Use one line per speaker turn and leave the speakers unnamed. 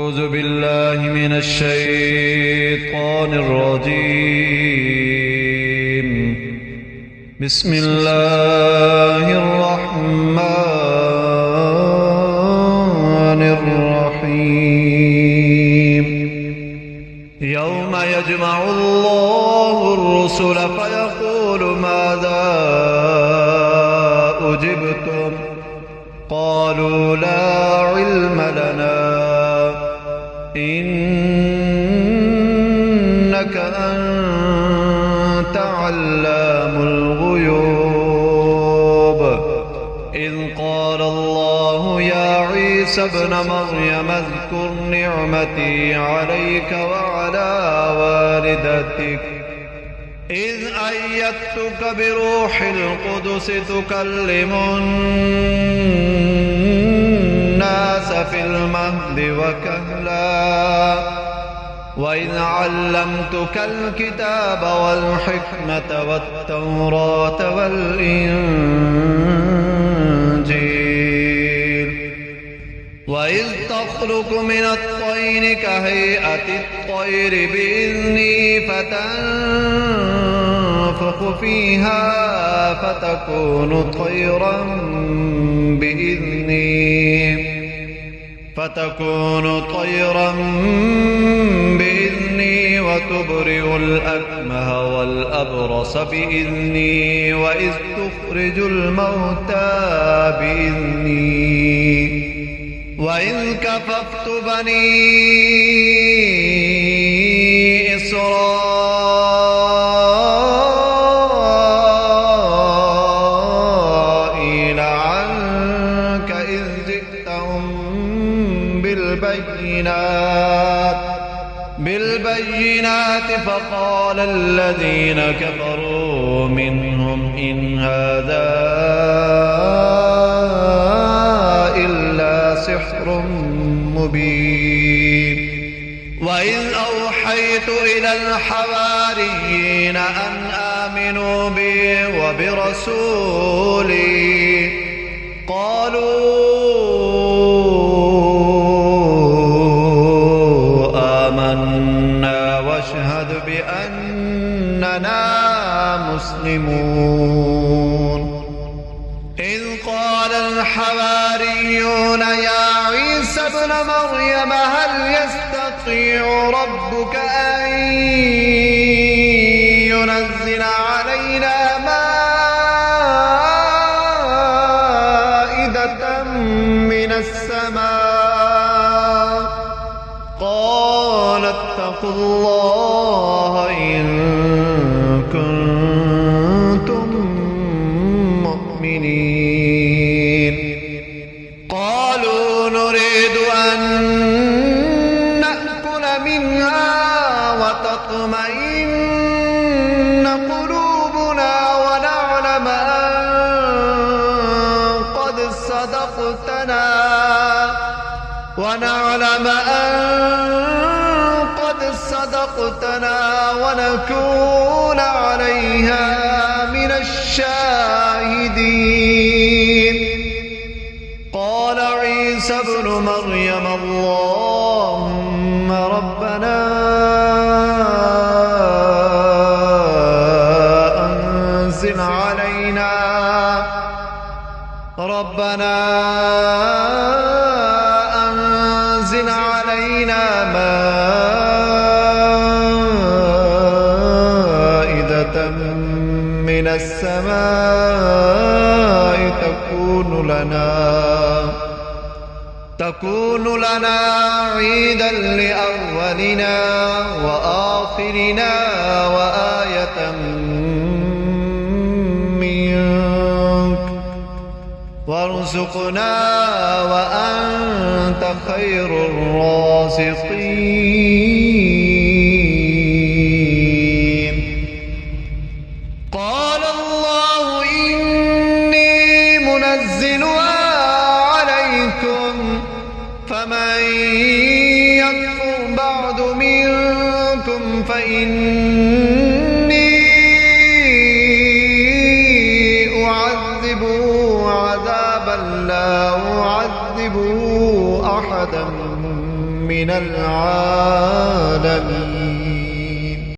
أعوذ بالله من الشيطان الرجيم. بسم الله الرحمن الرحيم. يوم يجمع الله الرسل فيقول ماذا أجبتم؟ قالوا لا علم لنا إنك أنت علام الغيوب. إذ قال الله يا عيسى ابن مريم اذكر نعمتي عليك وعلى والدتك إذ أيدتك بروح القدس تكلم الناس في المهد وكهلا وإذ علمتك الكتاب والحكمة والتوراة والإنجيل وإذ تخلق من الطين كهيئة الطير بإذني فتنفخ فيها فتكون طيرا بإذني وتبرئ الأكمه والأبرص بإذني وإذ تخرج الموتى بإذني وإذ كففت بني إسرائيل عنك إذ جئتهم بالبينات فقال الذين كفروا منهم إن هذا إلا سحر مبين. وإذ أوحيت إلى الحواريين أن آمنوا بي وبرسولي قالوا آمنا واشهد بأننا مسلمون. إذ قال الحواريون يا عيسى ابن مريم هل يستطيع ربك أن ينزل علينا مائدة من السماء؟ قال اتقوا الله إن كنتم مؤمنين. قالوا نريد أن نأكل منها وتطمئن قلوبنا ونعلم أن قد صدقتنا ونكون عليها من الشاهدين. قال عيسى ابن مريم اللهم ربنا أنزل علينا مائدة من السماء تكون لنا عيدا لأولنا وآخرنا وآية منك وارزقنا وأنت خير الرازقين. قال الله إني منزلها عليكم فمن يكفر بعد منكم فإني أعذبه عذابا لا أعذبه أحدا من العام